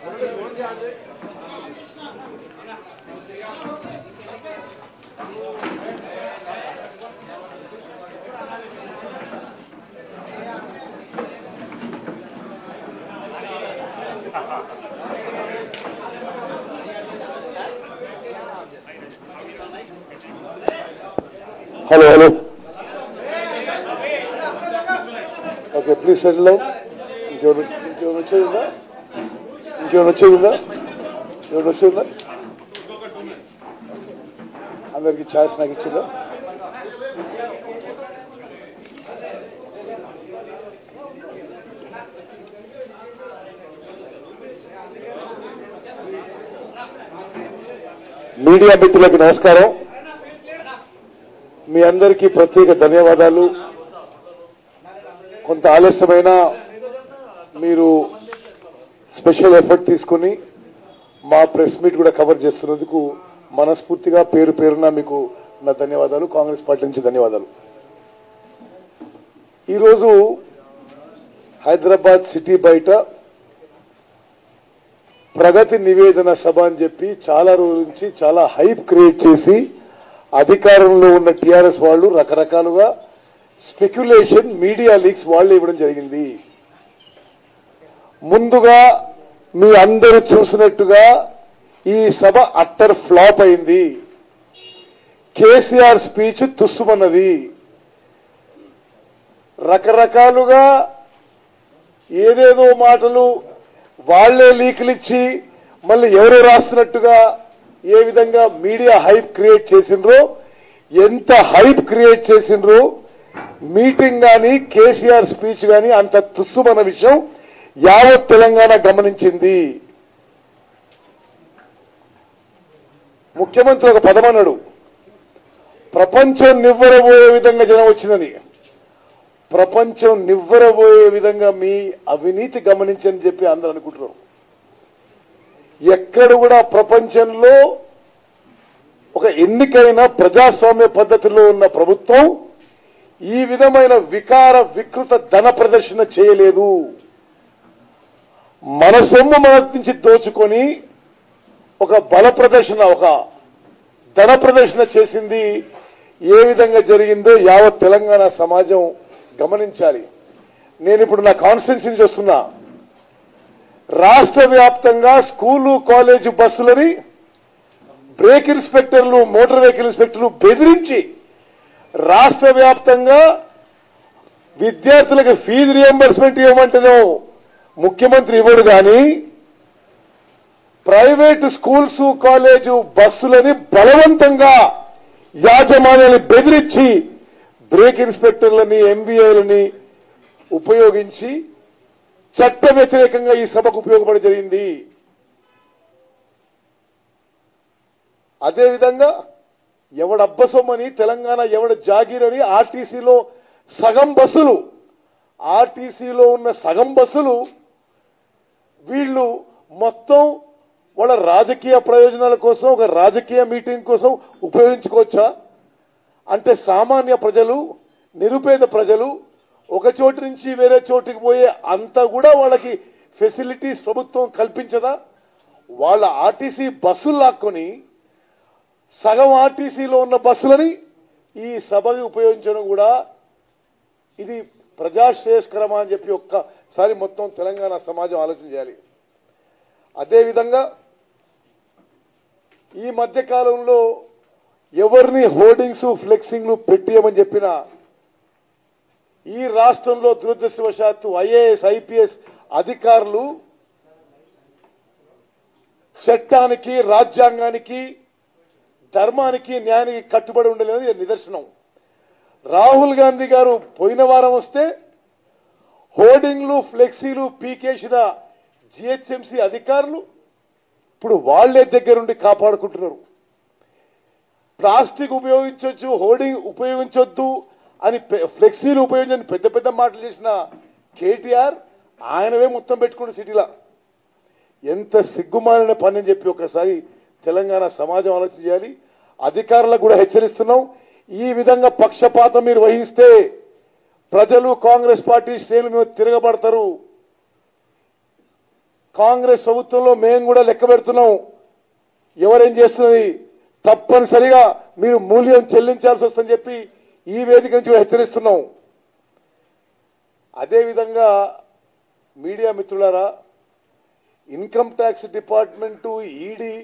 Audio Jungle. Hello, hello. Okay, please settle down. ఇంకేమైనా వచ్చేదిందా అందరికి choice నాకు ఇచ్చిందా? మీడియా మిత్రులకు నమస్కారం. మీ అందరికీ ప్రత్యేక ధన్యవాదాలు. కొంత ఆలస్యమైన మీరు స్పెషల్ ఎఫర్ట్ తీసుకుని మా ప్రెస్ మీట్ కూడా కవర్ చేస్తున్నందుకు మనస్ఫూర్తిగా పేరు పేరున మీకు నా ధన్యవాదాలు. కాంగ్రెస్ పార్టీ నుంచి ధన్యవాదాలు. ఈరోజు హైదరాబాద్ సిటీ బయట ప్రగతి నివేదన సభ అని చెప్పి చాలా రోజుల నుంచి చాలా హైప్ క్రియేట్ చేసి అధికారంలో ఉన్న టీఆర్ఎస్ వాళ్ళు రకరకాలుగా స్పెక్యులేషన్ మీడియా లీక్స్ వాళ్ళు ఇవ్వడం జరిగింది. ముందుగా మీ అందరూ చూసినట్టుగా ఈ సభ అట్టర్ ఫ్లాప్ అయింది. కేసీఆర్ స్పీచ్ తుస్సుమన్నది. రకరకాలుగా ఏదేదో మాటలు వాళ్లే లీకులు ఇచ్చి మళ్ళీ ఎవరో రాస్తున్నట్టుగా ఏ విధంగా మీడియా హైప్ క్రియేట్ చేసిండ్రో, ఎంత హైప్ క్రియేట్ చేసిండ్రో మీటింగ్ గాని కేసీఆర్ స్పీచ్ గాని అంత తుస్సుమన్న విషయం యావత్ తెలంగాణ గమనించింది. ముఖ్యమంత్రి ఒక పదమన్నాడు, ప్రపంచం నివ్వరబోయే విధంగా జనం వచ్చిందని. ప్రపంచం నివ్వరబోయే విధంగా మీ అవినీతి గమనించని చెప్పి అందరూ అనుకుంటున్నారు. ఎక్కడ కూడా ప్రపంచంలో ఒక ఎన్నికైన ప్రజాస్వామ్య పద్ధతిలో ఉన్న ప్రభుత్వం ఈ విధమైన వికార వికృత ధన ప్రదర్శన చేయలేదు. మన సొమ్ము మన నుంచి దోచుకొని ఒక బల ప్రదర్శన, ఒక ధన ప్రదర్శన చేసింది. ఏ విధంగా జరిగిందో యావత్ తెలంగాణ సమాజం గమనించాలి. నేను ఇప్పుడు నా కాన్స్టిట్యున్సీ నుంచి వస్తున్నా. రాష్ట్ర వ్యాప్తంగా స్కూలు కాలేజీ బస్సులని బ్రేక్ ఇన్స్పెక్టర్లు, మోటార్ వెహికల్ ఇన్స్పెక్టర్లు బెదిరించి రాష్ట్ర వ్యాప్తంగా విద్యార్థులకు ఫీజు రియంబర్స్మెంట్ ఇవ్వమంటేనో ముఖ్యమంత్రి ఇవ్వడు కానీ ప్రైవేటు స్కూల్స్ కాలేజు బస్సులని బలవంతంగా యాజమాన్యాన్ని బెదిరించి బ్రేక్ ఇన్స్పెక్టర్లని, ఎంబీఏలని ఉపయోగించి చట్ట వ్యతిరేకంగా ఈ సభకు ఉపయోగపడి జరిగింది. అదేవిధంగా ఎవడబ్బసొమ్మని, తెలంగాణ ఎవడ జాగీరని ఆర్టీసీలో సగం బస్సులు, ఆర్టీసీలో ఉన్న సగం బస్సులు వీళ్ళు మొత్తం వాళ్ళ రాజకీయ ప్రయోజనాల కోసం, ఒక రాజకీయ మీటింగ్ కోసం ఉపయోగించుకోవచ్చా? అంటే సామాన్య ప్రజలు, నిరుపేద ప్రజలు ఒక చోటు నుంచి వేరే చోటుకి పోయే అంతా కూడా వాళ్ళకి ఫెసిలిటీస్ ప్రభుత్వం కల్పించదా? వాళ్ళ ఆర్టీసీ బస్సులు లాక్కొని సగం ఆర్టీసీలో ఉన్న బస్సులని ఈ సభకి ఉపయోగించడం కూడా ఇది ప్రజాశ్రేయస్కరమా అని చెప్పి ఒక్కసారి మొత్తం తెలంగాణ సమాజం ఆలోచన చేయాలి. అదేవిధంగా ఈ మధ్య కాలంలో ఎవరిని హోర్డింగ్స్, ఫ్లెక్సింగ్లు పెట్టియమని చెప్పినా ఈ రాష్ట్రంలో దురదృష్టవశాత్తు ఐఏఎస్, ఐపీఎస్ అధికారులు చట్టానికి, రాజ్యాంగానికి, ధర్మానికి, న్యాయానికి కట్టుబడి ఉండలేదని నిదర్శనం. రాహుల్ గాంధీ గారు పోయిన వారం వస్తే హోర్డింగ్లు, ఫ్లెక్సీలు పీకేసిన జిహెచ్ఎంసీ అధికారులు ఇప్పుడు వాళ్లే దగ్గరుండి కాపాడుకుంటున్నారు. ప్లాస్టిక్ ఉపయోగించవచ్చు, హోర్డింగ్ ఉపయోగించొద్దు అని, ఫ్లెక్సీలు ఉపయోగించని పెద్ద పెద్ద మాటలు చేసిన కేటీఆర్ ఆయనవే మొత్తం పెట్టుకుని సిటీలో. ఎంత సిగ్గుమాలిన పని అని చెప్పి ఒకసారి తెలంగాణ సమాజం ఆలోచన చేయాలి. అధికారులకు కూడా హెచ్చరిస్తున్నాం, ఈ విధంగా పక్షపాతం మీరు వహిస్తే ప్రజలు కాంగ్రెస్ పార్టీ శ్రేణుల మీద తిరగబడతారు. కాంగ్రెస్ ప్రభుత్వంలో మేము కూడా లెక్క పెడుతున్నాం, ఎవరేం చేస్తున్నది తప్పనిసరిగా మీరు మూల్యం చెల్లించాల్సి వస్తుందని చెప్పి ఈ వేదిక నుంచి కూడా హెచ్చరిస్తున్నాం. అదేవిధంగా మీడియా మిత్రులారా, ఇన్కమ్ ట్యాక్స్ డిపార్ట్మెంటు, ఈడీ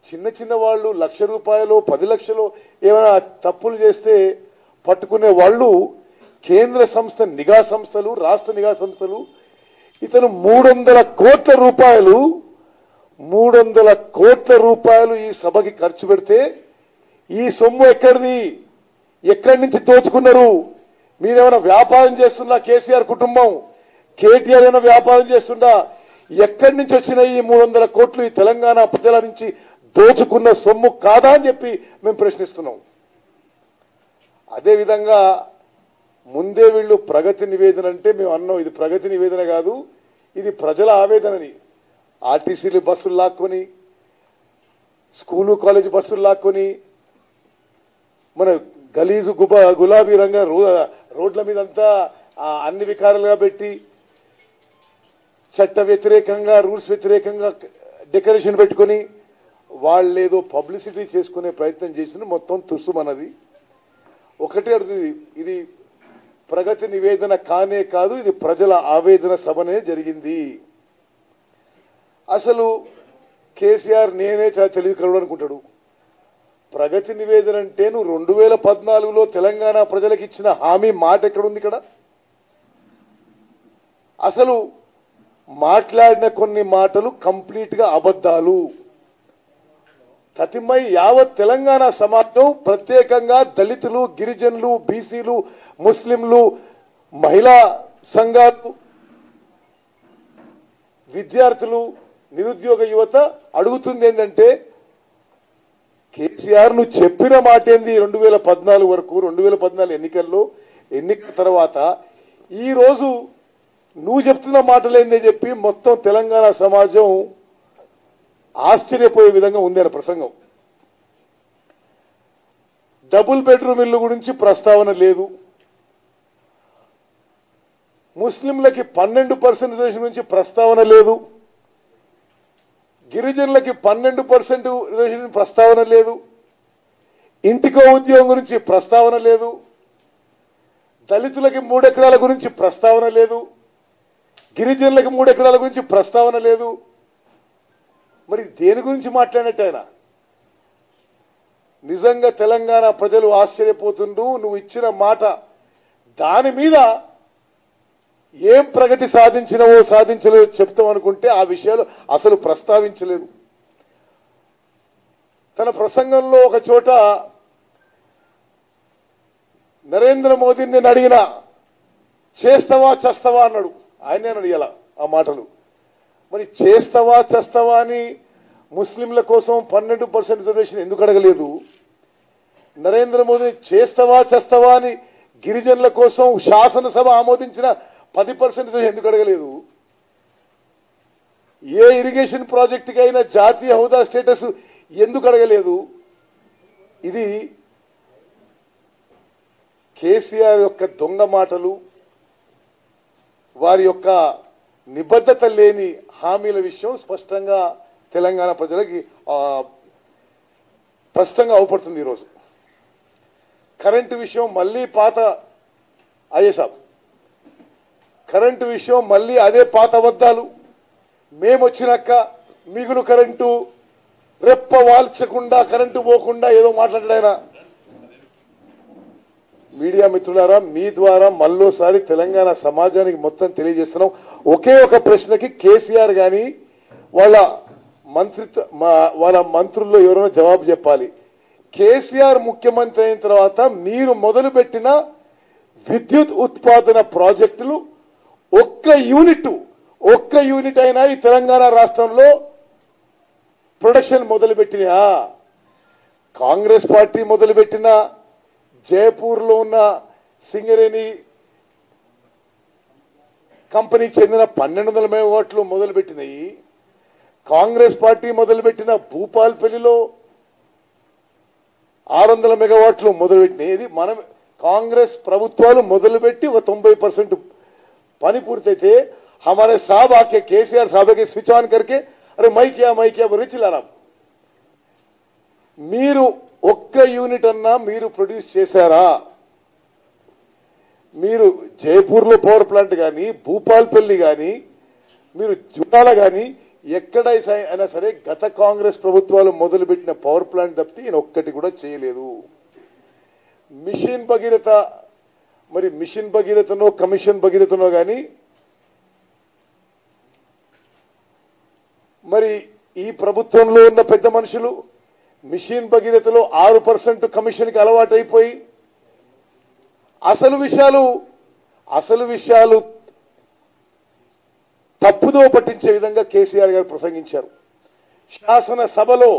చిన్న చిన్న వాళ్ళు 1,00,000 రూపాయలు 10 లక్షలు ఏమైనా తప్పులు చేస్తే పట్టుకునే వాళ్ళు కేంద్ర సంస్థ నిఘా సంస్థలు, రాష్ట్ర నిఘా సంస్థలు. ఇతను 300 కోట్ల రూపాయలు ఈ సభకి ఖర్చు పెడితే ఈ సొమ్ము ఎక్కడిది, ఎక్కడి నుంచి దోచుకున్నారు? మీరేమైనా వ్యాపారం చేస్తున్నా కేసీఆర్ కుటుంబం, కేటీఆర్ ఏమైనా వ్యాపారం చేస్తుందా? ఎక్కడి నుంచి వచ్చిన ఈ 300 కోట్లు ఈ తెలంగాణ ప్రజల నుంచి దోచుకున్న సొమ్ము కాదా అని చెప్పి మేము ప్రశ్నిస్తున్నాం. అదేవిధంగా ముందే వీళ్ళు ప్రగతి నివేదన అంటే మేము అన్నాం, ఇది ప్రగతి నివేదన కాదు, ఇది ప్రజల ఆవేదనని. ఆర్టీసీలు బస్సులు లాక్కొని, స్కూలు కాలేజీ బస్సులు లాక్కొని, మన గలీజు గులాబీ రంగ రోడ్ల మీదంతా అన్ని వికారాలుగా పెట్టి, చట్ట వ్యతిరేకంగా, రూల్స్ వ్యతిరేకంగా డెకరేషన్ పెట్టుకుని వాళ్ళేదో పబ్లిసిటీ చేసుకునే ప్రయత్నం చేసిన మొత్తం తుస్సుమన్నది. ఒకటే అడుగుతుంది, ఇది ప్రగతి నివేదన కానే కాదు, ఇది ప్రజల ఆవేదన సభనే జరిగింది. అసలు కేసీఆర్ నేనే చాలా తెలివికరుడు అనుకుంటాడు. ప్రగతి నివేదన అంటే నువ్వు 2014లో తెలంగాణ ప్రజలకు ఇచ్చిన హామీ మాట ఎక్కడుంది ఇక్కడ? అసలు మాట్లాడిన కొన్ని మాటలు కంప్లీట్ గా అబద్ధాలు. తతిమై యావత్ తెలంగాణ సమాజం, ప్రత్యేకంగా దళితులు, గిరిజనులు, బీసీలు, ముస్లింలు, మహిళా సంఘాలు, విద్యార్థులు, నిరుద్యోగ యువత అడుగుతుంది ఏంటంటే, కేసీఆర్ నువ్వు చెప్పిన మాట ఏంది 2014 వరకు, 2014 ఎన్నికల్లో, ఎన్నికల తర్వాత ఈ రోజు నువ్వు చెప్తున్న మాటలేందే చెప్పి మొత్తం తెలంగాణ సమాజం ఆశ్చర్యపోయే విధంగా ఉంది ఆయన ప్రసంగం. డబుల్ బెడ్రూమ్ ఇల్లు గురించి ప్రస్తావన లేదు. ముస్లింలకి 12% రిజర్వేషన్ గురించి ప్రస్తావన లేదు. గిరిజనులకి 12% రిజర్వేషన్ ప్రస్తావన లేదు. ఇంటికో ఉద్యోగం గురించి ప్రస్తావన లేదు. దళితులకి 3 ఎకరాల గురించి ప్రస్తావన లేదు. గిరిజనులకి 3 ఎకరాల గురించి ప్రస్తావన లేదు. మరి దేని గురించి మాట్లాడినట్టు ఆయన? నిజంగా తెలంగాణ ప్రజలు ఆశ్చర్యపోతుండ్రు. నువ్వు ఇచ్చిన మాట దాని మీద ఏం ప్రగతి సాధించలేదో చెప్తాం అనుకుంటే ఆ విషయాలు అసలు ప్రస్తావించలేదు. తన ప్రసంగంలో ఒక చోట నరేంద్ర మోదీని నేను అడిగినా చేస్తావా చస్తావా అన్నాడు. ఆయనే అడిగాల ఆ మాటలు. మరి చేస్తావా చస్తావా అని ముస్లింల కోసం 12% రిజర్వేషన్ ఎందుకు అడగలేదు? నరేంద్ర మోదీ చేస్తావా చస్తావా అని గిరిజనుల కోసం శాసనసభ ఆమోదించిన 10% రిజర్వేషన్ ఎందుకు అడగలేదు? ఏ ఇరిగేషన్ ప్రాజెక్టుకి అయినా జాతీయ హోదా స్టేటస్ ఎందుకు అడగలేదు? ఇది కేసీఆర్ యొక్క దొంగ మాటలు, వారి యొక్క నిబద్ధత లేని హామీల విషయం స్పష్టంగా తెలంగాణ ప్రజలకి స్పష్టంగా అవపడుతుంది. ఈరోజు కరెంటు విషయం మళ్ళీ పాత అయ్యేసాబ్, కరెంటు విషయం మళ్ళీ అదే పాత అబద్ధాలు. మేమొచ్చినాక మిగులు కరెంటు, రెప్ప వాల్చకుండా కరెంటు పోకుండా ఏదో మాట్లాడాయన. మీడియా మిత్రులారా, మీ ద్వారా మళ్ళోసారి తెలంగాణ సమాజానికి మొత్తం తెలియజేస్తున్నాం. ఒకే ఒక ప్రశ్నకి కేసీఆర్ గాని వాళ్ళ మంత్రుల్లో ఎవరైనా జవాబు చెప్పాలి. కేసీఆర్ ముఖ్యమంత్రి అయిన తర్వాత మీరు మొదలుపెట్టిన విద్యుత్ ఉత్పాదన ప్రాజెక్టులు ఒక్క యూనిట్ అయినా ఈ తెలంగాణ రాష్ట్రంలో ప్రొడక్షన్ మొదలుపెట్టినా? కాంగ్రెస్ పార్టీ మొదలుపెట్టిన జైపూర్లో ఉన్న సింగరేణి కంపెనీకి చెందిన 1200 మెగావాట్లు మొదలుపెట్టినాయి. కాంగ్రెస్ పార్టీ మొదలుపెట్టిన భూపాల్పల్లిలో 600 మెగావాట్లు మొదలుపెట్టినాయి. ఇది మనం కాంగ్రెస్ ప్రభుత్వాలు మొదలుపెట్టి ఒక 90% పని పూర్తయితే हमारे साहब आके केसीआर साहब के स्विच ऑन करके अरे मैं क्या बोली चिल्ला रहा. మీరు ఒక్క యూనిట్ అన్నా మీరు ప్రొడ్యూస్ చేశారా? మీరు జైపూర్లో పవర్ ప్లాంట్ కానీ, భూపాల్పల్లి కానీ, మీరు జునాల కానీ ఎక్కడైనా సరే గత కాంగ్రెస్ ప్రభుత్వాలు మొదలుపెట్టిన పవర్ ప్లాంట్ తప్పితే ఈయన ఒక్కటి కూడా చేయలేదు. మిషన్ భగీరథ, మరి మిషన్ భగీరథనో కమిషన్ భగీరథనో కానీ మరి ఈ ప్రభుత్వంలో ఉన్న పెద్ద మనుషులు మిషన్ భగీరథలో 6% కమిషన్కి అలవాటైపోయి అసలు విషయాలు తప్పుదో పట్టించే విధంగా కేసీఆర్ గారు ప్రసంగించారు. శాసనసభలో,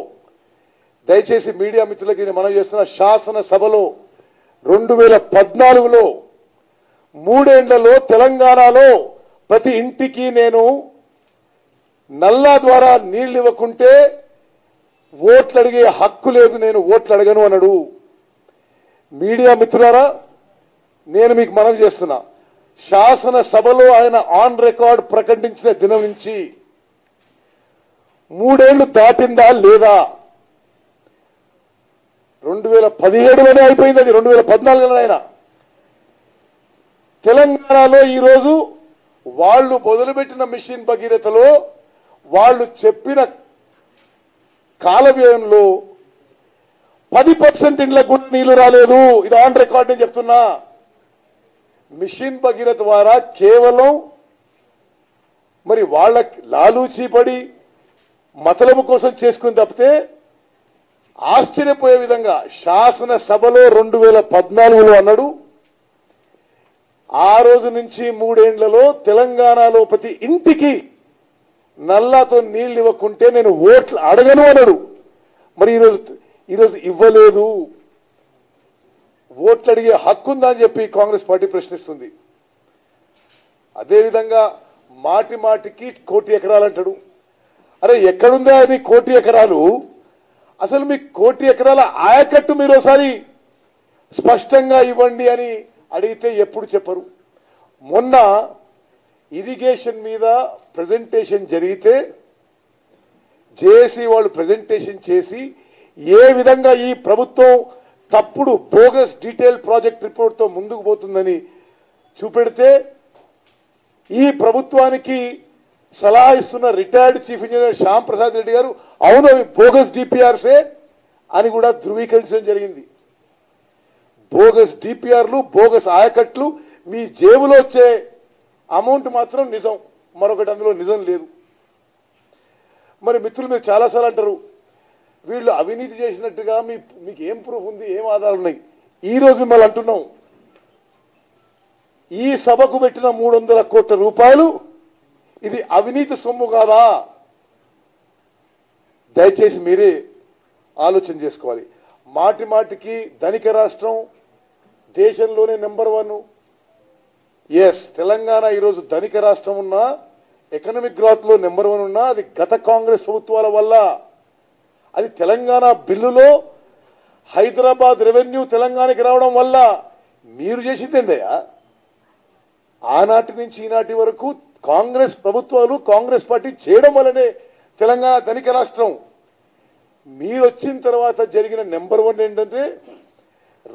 దయచేసి మీడియా మిత్రులకి నేను మనవి చేస్తున్న, శాసనసభలో 2014లో 3 ఏళ్లలో తెలంగాణలో ప్రతి ఇంటికి నేను నల్లా ద్వారా నీళ్లు ఇవ్వకుంటే ఓట్లు అడిగే హక్కు లేదు, నేను ఓట్లు అడగను అన్నాడు. మీడియా మిత్రులారా, నేను మీకు మనవి చేస్తున్నా, శాసనసభలో ఆయన ఆన్ రికార్డ్ ప్రకటించిన దినం నుంచి 3 ఏళ్లు దాటిందా లేదా? 2017లోనే అయిపోయింది, అది 2014లో. ఆయన తెలంగాణలో ఈరోజు వాళ్ళు మొదలుపెట్టిన మిషన్ భగీరథలో వాళ్ళు చెప్పిన కాల వ్యయంలో 10% ఇండ్లకు కూడా నీళ్లు రాలేదు. ఇది ఆన్ రికార్డ్ నేను చెప్తున్నా. మిషన్ భగీరథ ద్వారా కేవలం మరి వాళ్ళ లాలూచీపడి మతలబు కోసం చేసుకుని తప్పితే ఆశ్చర్యపోయే విధంగా శాసనసభలో 2014లో అన్నాడు, ఆ రోజు నుంచి 3 ఏళ్లలో తెలంగాణలో ప్రతి ఇంటికి నల్లాతో నీళ్లు ఇవ్వకుంటే నేను ఓట్లు అడగను అన్నాడు. మరి ఈరోజు ఇవ్వలేదు, ఓట్లు అడిగే హక్కు ఉందా అని చెప్పి కాంగ్రెస్ పార్టీ ప్రశ్నిస్తుంది. అదేవిధంగా మాటికి 1 కోటి ఎకరాలు అంటాడు. అరే ఎక్కడుందా మీ 1 కోటి ఎకరాలు? అసలు మీ 1 కోటి ఎకరాల ఆయకట్టు మీరు ఒకసారి స్పష్టంగా ఇవ్వండి అని అడిగితే ఎప్పుడు చెప్పరు. మొన్న ఇరిగేషన్ మీద ప్రెజెంటేషన్ జరిగితే జేఏసీ వాళ్ళు ప్రెజెంటేషన్ చేసి ఏ విధంగా ఈ ప్రభుత్వం తప్పుడు బోగస్ డీటెయిల్ ప్రాజెక్ట్ రిపోర్ట్ తో ముందుకు పోతుందని చూపెడితే ఈ ప్రభుత్వానికి సలహా ఇస్తున్న retired chief engineer Shyam Prasad Reddy గారు అవును అవి బోగస్ డిపిఆర్సే అని కూడా ధృవీకరించడం జరిగింది. బోగస్ డిపిఆర్లు, బోగస్ ఆయకట్లు, మీ జేబులో వచ్చే అమౌంట్ మాత్రం నిజం, మరొకటి అందులో నిజం లేదు. మరి మిత్రులు మీరు చాలాసార్లు అంటారు వీళ్ళు అవినీతి చేసినట్టుగా మీకు ఏం ప్రూఫ్ ఉంది, ఏం ఆధారాలు ఉన్నాయి? ఈ రోజు మిమ్మల్ని అంటున్నాం, ఈ సభకు పెట్టిన 300 కోట్ల రూపాయలు ఇది అవినీతి సొమ్ము కాదా? దయచేసి మీరే ఆలోచన చేసుకోవాలి. మాటికి ధనిక రాష్ట్రం, దేశంలోనే నెంబర్ 1. ఎస్, తెలంగాణ ఈరోజు ధనిక రాష్ట్రం ఉన్నా, ఎకనామిక్ గ్రోత్ లో నెంబర్ 1 ఉన్నా అది గత కాంగ్రెస్ ప్రభుత్వాల వల్ల. అది తెలంగాణ బిల్లులో హైదరాబాద్ రెవెన్యూ తెలంగాణకి రావడం వల్ల. మీరు చేసింది ఏందయ్యా? ఆనాటి నుంచి ఈనాటి వరకు కాంగ్రెస్ ప్రభుత్వాలు, కాంగ్రెస్ పార్టీ చేయడం వల్లనే తెలంగాణ ధనిక రాష్ట్రం. మీరు వచ్చిన తర్వాత జరిగిన నెంబర్ 1 ఏంటంటే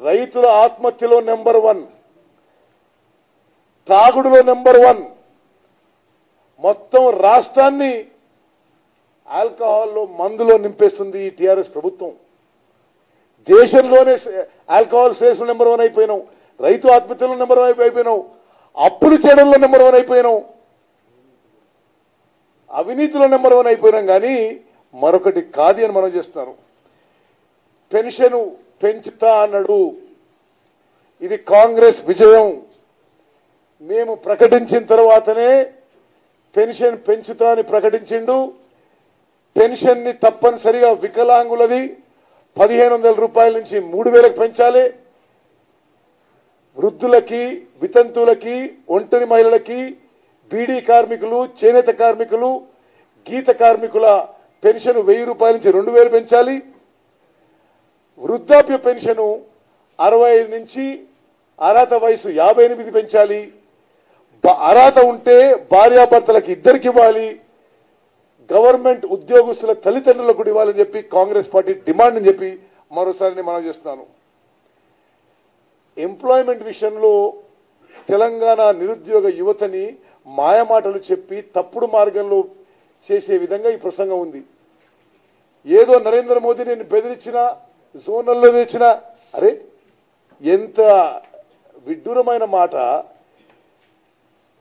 రైతుల ఆత్మహత్యలో నెంబర్ 1, తాగుడులో నెంబర్ 1, మొత్తం రాష్ట్రాన్ని ఆల్కహాల్లో మందులో నింపేస్తుంది ఈ టీఆర్ఎస్ ప్రభుత్వం. దేశంలోనే ఆల్కహాల్ సేల్స్ నెంబర్ 1 అయిపోయినాం, రైతు ఆత్మహత్యలో నెంబర్ 1 అయిపోయినాం, అప్పులు చేయడంలో నెంబర్ 1 అయిపోయినాం, అవినీతిలో నెంబర్ 1 అయిపోయినాం. కానీ మరొకటి కాదు అని మనం చేస్తున్నాను. పెన్షన్ పెంచుతా అన్నాడు, ఇది కాంగ్రెస్ విజయం. మేము ప్రకటించిన తర్వాతనే పెన్షన్ పెంచుతా అని ప్రకటించిండు. పెన్షన్ ని తప్పనిసరిగా వికలాంగులది 1500 రూపాయల నుంచి 3000కి పెంచాలి. వృద్ధులకి, వితంతువులకి, ఒంటరి మహిళలకి, బీడీ కార్మికులు, చేనేత కార్మికులు, గీత కార్మికుల పెన్షన్ 1000 రూపాయల నుంచి 2000 పెంచాలి. వృద్ధాప్య పెన్షన్ 65 నుంచి అర్హత వయసు 58 పెంచాలి. అర్హత ఉంటే భార్యాభర్తలకు ఇద్దరికి ఇవ్వాలి. గవర్నమెంట్ ఉద్యోగస్తుల తల్లిదండ్రులకు కూడా ఇవ్వాలని చెప్పి కాంగ్రెస్ పార్టీ డిమాండ్ అని చెప్పి మరోసారి మనం చేస్తున్నాను. ఎంప్లాయ్మెంట్ విషయంలో తెలంగాణ నిరుద్యోగ యువతని మాయమాటలు చెప్పి తప్పుడు మార్గంలో చేసే విధంగా ఈ ప్రసంగం ఉంది. ఏదో నరేంద్ర మోదీ నేను బెదిరించిన, జోనల్లో తెచ్చిన, అరే ఎంత విడ్డూరమైన మాట.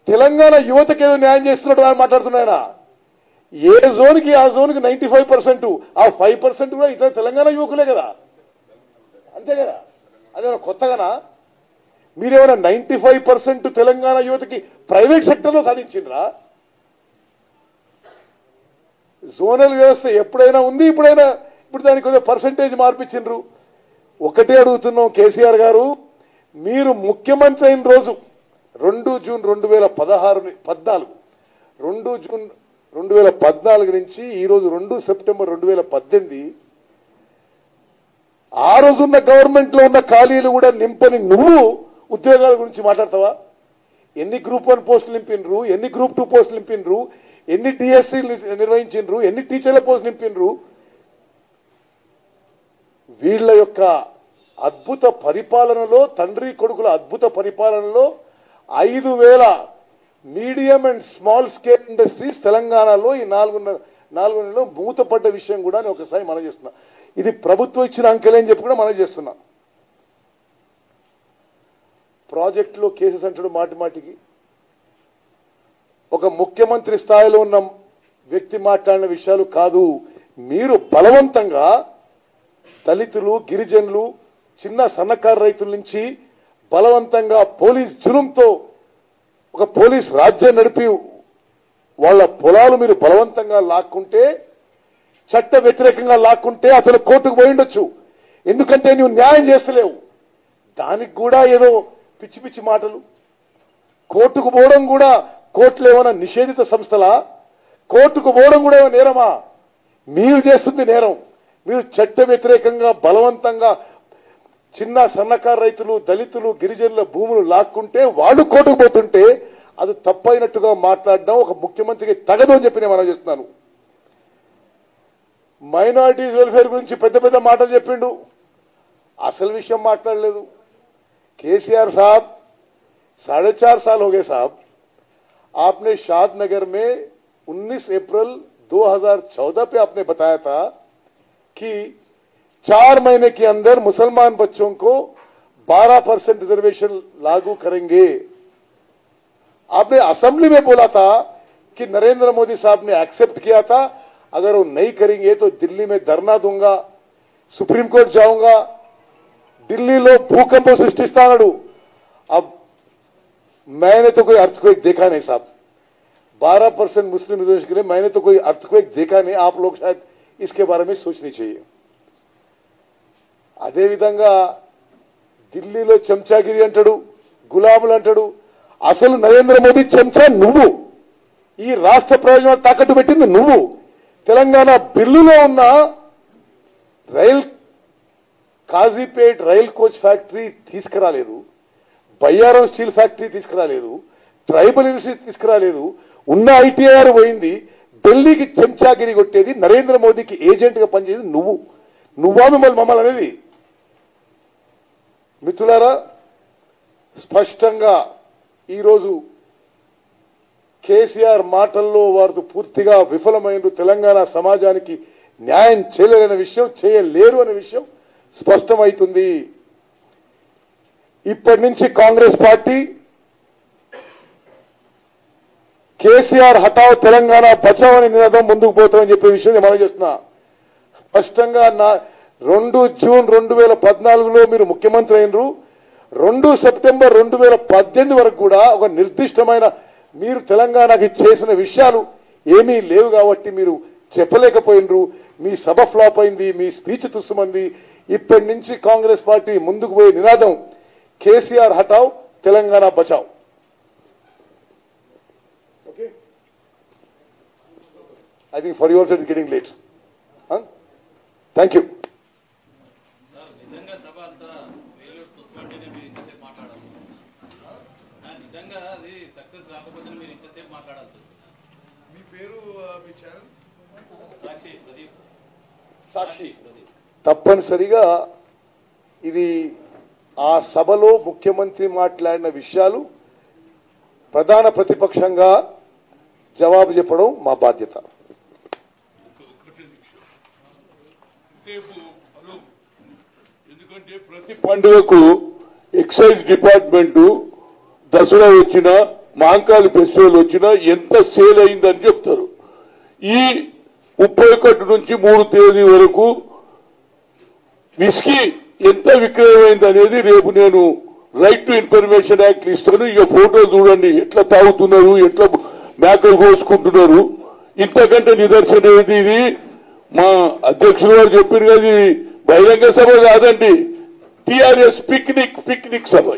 తెలంగాణ యువతకి ఏదో న్యాయం చేస్తున్నట్టు ఆయన మాట్లాడుతున్నాయన. ఏ జోన్కి ఆ జోన్కి 95%, ఆ 5% కూడా ఇతర తెలంగాణ యువకులే కదా, అంతే కదా. అదే కొత్తగానా? మీరేమైనా 95% తెలంగాణ యువతకి ప్రైవేట్ సెక్టర్లో సాధించిండ్రా? జోనల్ వ్యవస్థ ఎప్పుడైనా ఉంది, ఇప్పుడు దానికి కొంచెం పర్సంటేజ్ మార్పించిండ్రు. ఒకటే అడుగుతున్నాం కేసీఆర్ గారు, మీరు ముఖ్యమంత్రి అయిన రోజు 2 జూన్ 2014, 2 జూన్ 2014 నుంచి ఈరోజు 2 సెప్టెంబర్ 2018, ఆ రోజున్న గవర్నమెంట్ లో ఉన్న ఖాళీలు కూడా నింపని నువ్వు ఉద్యోగాల గురించి మాట్లాడతావా? ఎన్ని గ్రూప్ 1 పోస్టులు నింపినరు, ఎన్ని గ్రూప్ 2 పోస్టులు నింపినరు, ఎన్ని డిఎస్సీ నిర్వహించిండ్రు, ఎన్ని టీచర్ల పోస్టులు నింపినరు? వీళ్ళ యొక్క అద్భుత పరిపాలనలో, తండ్రి కొడుకుల అద్భుత పరిపాలనలో 5000 medium and small scale industries తెలంగాణలో ఈ 4 నెలల్లో మూతపడ్డ విషయం కూడా నేను ఒకసారి మనం చేస్తున్నా. ఇది ప్రభుత్వం ఇచ్చిన అంకెలే అని చెప్పి కూడా మనం చేస్తున్నాం. ప్రాజెక్టులో కేసెస్ అంటాడు మాటి మాటికి. ఒక ముఖ్యమంత్రి స్థాయిలో ఉన్న వ్యక్తి మాట్లాడిన విషయాలు కాదు. మీరు బలవంతంగా దళితులు, గిరిజనులు, చిన్న సన్నకారు రైతుల నుంచి బలవంతంగా పోలీస్ జులుంతో ఒక పోలీస్ రాజ్యం నడిపి వాళ్ళ పొలాలు మీరు బలవంతంగా లాక్కుంటే, చట్ట వ్యతిరేకంగా లాక్కుంటే అతను కోర్టుకు పోయి ఉండొచ్చు. ఎందుకంటే నువ్వు న్యాయం చేస్తలేవు. దానికి కూడా ఏదో పిచ్చి పిచ్చి మాటలు. కోర్టుకు పోవడం కూడా, కోర్టులు ఏమైనా నిషేధిత సంస్థలా? కోర్టుకు పోవడం కూడా ఏమైనా నేరమా? మీరు చేస్తుంది నేరం. మీరు చట్ట వ్యతిరేకంగా బలవంతంగా చిన్న సన్నకారు రైతులు, దళితులు, గిరిజనుల భూములు లాక్కుంటే వాళ్ళు కోర్టుకు పోతుంటే అది తప్పైనట్టుగా మాట్లాడడం ఒక ముఖ్యమంత్రికి తగదు అని చెప్పి నేను మనం చేస్తున్నాను. మైనారిటీస్ వెల్ఫేర్ గురించి పెద్ద పెద్ద మాటలు చెప్పిండు, అసలు విషయం మాట్లాడలేదు. केसीआर साहब 4.5 साल हो गए साहब, आपने शाद नगर में 19 अप्रैल 2014 पे आपने बताया था कि 4 महीने के अंदर मुसलमान बच्चों को 12% रिजर्वेशन लागू करेंगे. आपने असेंबली में बोला था कि नरेंद्र मोदी साहब ने एक्सेप्ट किया था, अगर वो नहीं करेंगे तो दिल्ली में धरना दूंगा, सुप्रीम कोर्ट जाऊंगा, दिल्लीలో భూకంపం సృష్టిస్తాడు. अब मैंने तो कोई अर्थक्वेक देखा नहीं साहब. 12% मुस्लिम रिजर्वेशन के लिए मैंने तो कोई अर्थक्वेक देखा नहीं. आप लोग शायद इसके बारे में सोचनी चाहिए. అదే విధంగా ఢిల్లీలో చెంచాగిరి అంటాడు, గులాములు అంటాడు. అసలు నరేంద్ర మోదీ చెంచా నువ్వు. ఈ రాష్ట్ర ప్రయోజనాలు తాకట్టు పెట్టింది నువ్వు. తెలంగాణ బిల్లులో ఉన్న rail Kazipet rail coach factory తీసుకురాలేదు, బయ్యారం స్టీల్ ఫ్యాక్టరీ తీసుకురాలేదు, ట్రైబల్ యూనివర్సిటీ తీసుకురాలేదు. ఉన్న ఐటీఆర్ పోయింది. ఢిల్లీకి చెంచాగిరి కొట్టేది, నరేంద్ర మోదీకి ఏజెంట్ గా పనిచేది నువ్వా మమ్మల్ని అనేది. మిత్రులారా, స్పష్టంగా ఈరోజు కేసీఆర్ మాటల్లో వారు పూర్తిగా విఫలమైన, తెలంగాణ సమాజానికి న్యాయం చేయలేరనే విషయం, చేయలేరు అనే విషయం స్పష్టమవుతుంది. ఇప్పటి నుంచి కాంగ్రెస్ పార్టీ కేసీఆర్ హఠావ్ తెలంగాణ బచావ్ అనే నినాదం ముందుకు పోతామని చెప్పే విషయం నేను మనం చేస్తున్నా. స్పష్టంగా 2 జూన్ 2014లో మీరు ముఖ్యమంత్రి అయినరు. 2 సెప్టెంబర్ 2018 వరకు కూడా ఒక నిర్దిష్టమైన మీరు తెలంగాణకి చేసిన విషయాలు ఏమీ లేవు కాబట్టి మీరు చెప్పలేకపోయినరు. మీ సభ ఫ్లాప్ అయింది, మీ స్పీచ్ తుస్సుమంది. ఇప్పటి నుంచి కాంగ్రెస్ పార్టీ ముందుకు పోయే నినాదం KCR హఠావ్ Telangana Bachao. I think for you also it's getting late. Huh? Thank you. సాక్షి తప్పనిసరిగా ఇది ఆ సభలో ముఖ్యమంత్రి మాట్లాడిన విషయాలు ప్రధాన ప్రతిపక్షంగా జవాబు చెప్పడం మా బాధ్యత. ఎందుకంటే ప్రతి పండుగకు ఎక్సైజ్ డిపార్ట్మెంట్ దసరా వచ్చినా మాంకాళి ఫెస్టివల్ వచ్చినా ఎంత సేల్ అయిందని చెప్తారు. ఈ 31 నుంచి 3 తేదీ వరకు విస్కీ ఎంత విక్రయమైంది అనేది రేపు నేను రైట్ టు ఇన్ఫర్మేషన్ యాక్ట్ ఇస్తాను. ఇక ఫోటో చూడండి ఎట్లా తాగుతున్నారు, ఎట్లా మేకలు కోసుకుంటున్నారు. ఇంతకంటే నిదర్శనం ఏది? ఇది మా అధ్యక్షులు గారు చెప్పారు కదా, ఇది బహిరంగ సభ కాదండి, టిఆర్ఎస్ పిక్నిక్ సభ.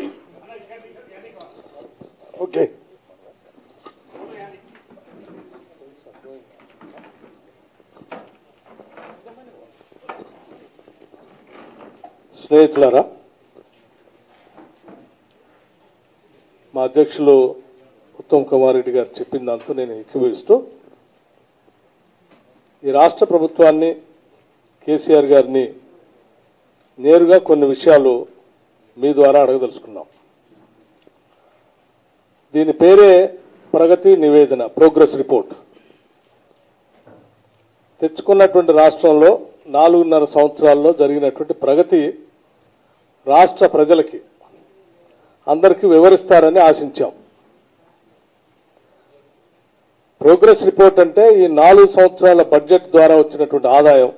ఓకే, స్నేహితులారా, మా అధ్యక్షులు ఉత్తమ్ కుమార్ రెడ్డి గారు చెప్పిన దాంతో నేను ఏకీభవిస్తూ ఈ రాష్ట్ర ప్రభుత్వాన్ని, కేసీఆర్ గారిని నేరుగా కొన్ని విషయాలు మీ ద్వారా అడగదలుచుకున్నాం. దీని పేరే ప్రగతి నివేదన, ప్రోగ్రెస్ రిపోర్ట్. తెచ్చుకున్నటువంటి రాష్ట్రంలో 4.5 సంవత్సరాల్లో జరిగినటువంటి ప్రగతి రాష్ట్ర ప్రజలకి అందరికీ వివరిస్తారని ఆశించాం. ప్రోగ్రెస్ రిపోర్ట్ అంటే ఈ 4 సంవత్సరాల బడ్జెట్ ద్వారా వచ్చినటువంటి ఆదాయం,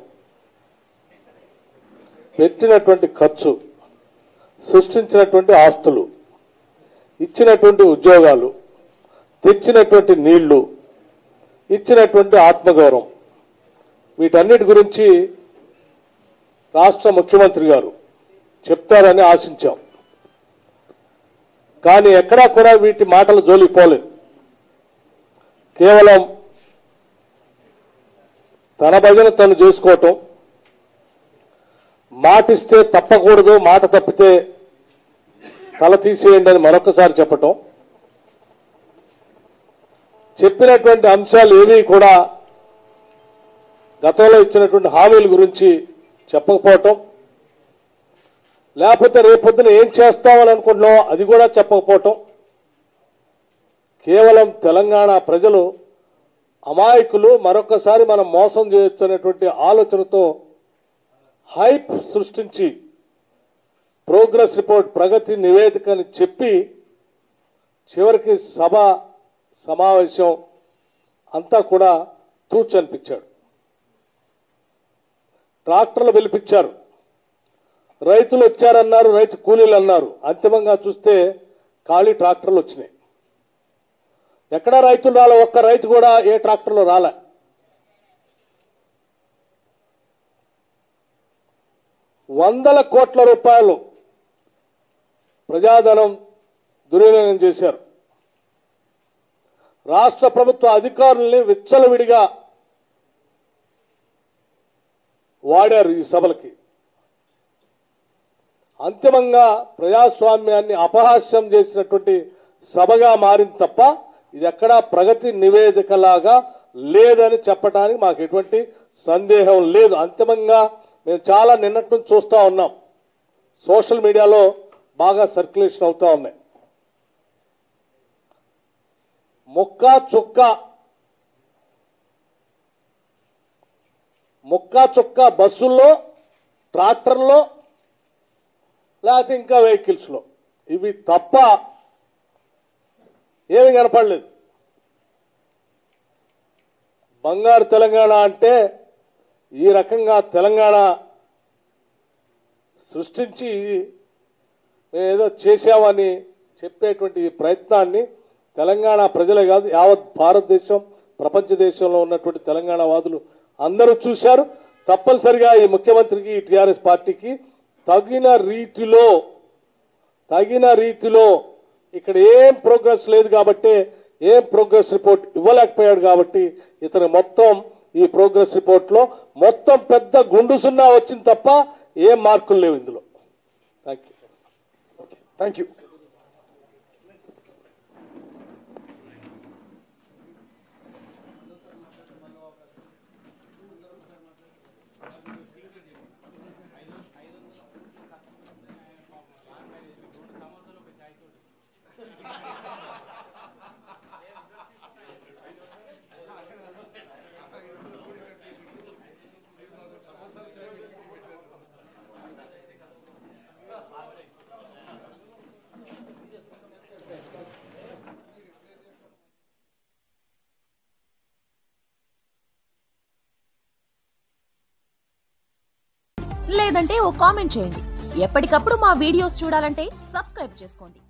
పెట్టినటువంటి ఖర్చు, సృష్టించినటువంటి ఆస్తులు, ఇచ్చినటువంటి ఉద్యోగాలు, తెచ్చినటువంటి నీళ్లు, ఇచ్చినటువంటి ఆత్మగౌరవం, వీటన్నిటి గురించి రాష్ట్ర ముఖ్యమంత్రి గారు చెప్తారని ఆశించాం. కానీ ఎక్కడా కూడా వీటి మాటలు జోలికి పోలేదు. కేవలం తన భజన తను చేసుకోవటం, మాటిస్తే తప్పకూడదు, మాట తప్పితే తల తీసేయండి అని మరొకసారి చెప్పటం, చెప్పినటువంటి అంశాలు ఏమీ కూడా గతంలో ఇచ్చినటువంటి హామీల గురించి చెప్పకపోవటం, లేకపోతే రేపొద్దున ఏం చేస్తామని అనుకుంటున్నాం అది కూడా చెప్పకపోవటం, కేవలం తెలంగాణ ప్రజలు అమాయకులు, మరొకసారి మనం మోసం చేయొచ్చనేటువంటి ఆలోచనతో హైప్ సృష్టించి ప్రోగ్రెస్ రిపోర్ట్, ప్రగతి నివేదిక అని చెప్పి చివరికి సమావేశం అంతా కూడా తూచనిపించాడు. ట్రాక్టర్లు పిలిపించారు, రైతులు వచ్చారన్నారు, రైతు కూలీలు అన్నారు. అంతిమంగా చూస్తే ఖాళీ ట్రాక్టర్లు వచ్చినాయి. ఎక్కడా రైతులు రాలే, ఒక్క రైతు కూడా ఏ ట్రాక్టర్లో రాలే. వందల కోట్ల రూపాయలు ప్రజాధనం దుర్వినియోగం చేశారు. రాష్ట్ర ప్రభుత్వ అధికారుల్ని విచ్చలవిడిగా వాడారు ఈ సభలకి. అంతిమంగా ప్రజాస్వామ్యాన్ని అపహాస్యం చేసినటువంటి సభగా మారింది తప్ప ఇది ఎక్కడా ప్రగతి నివేదికలాగా లేదని చెప్పడానికి మాకు ఎటువంటి సందేహం లేదు. అంతిమంగా మేము చాలా నిన్నటి నుంచి చూస్తూ ఉన్నాం, సోషల్ మీడియాలో బాగా సర్క్యులేషన్ అవుతా ఉన్నాయి. ముక్కా చుక్క బస్సుల్లో, ట్రాక్టర్లో, లేకపోతే ఇంకా వెహికల్స్లో, ఇవి తప్ప ఏమి కనపడలేదు. బంగారు తెలంగాణ అంటే ఈ రకంగా తెలంగాణ సృష్టించి ఏదో చేశామని చెప్పేటువంటి ఈ ప్రయత్నాన్ని తెలంగాణ ప్రజలే కాదు, యావత్ భారతదేశం, ప్రపంచ దేశంలో ఉన్నటువంటి తెలంగాణ వాదులు అందరూ చూశారు. తప్పనిసరిగా ఈ ముఖ్యమంత్రికి, ఈ టీఆర్ఎస్ పార్టీకి తగిన రీతిలో ఇక్కడ ఏం ప్రోగ్రెస్ లేదు కాబట్టి, ఏం ప్రోగ్రెస్ రిపోర్ట్ ఇవ్వలేకపోయాడు కాబట్టి ఇతను మొత్తం ఈ ప్రోగ్రెస్ రిపోర్ట్ లో మొత్తం పెద్ద గుండు సున్నా వచ్చింది తప్ప ఏం మార్కులు లేవు ఇందులో. Thank you. లేదంటే ఓ కామెంట్ చేయండి. ఎప్పటికప్పుడు మా వీడియోస్ చూడాలంటే సబ్స్క్రైబ్ చేసుకోండి.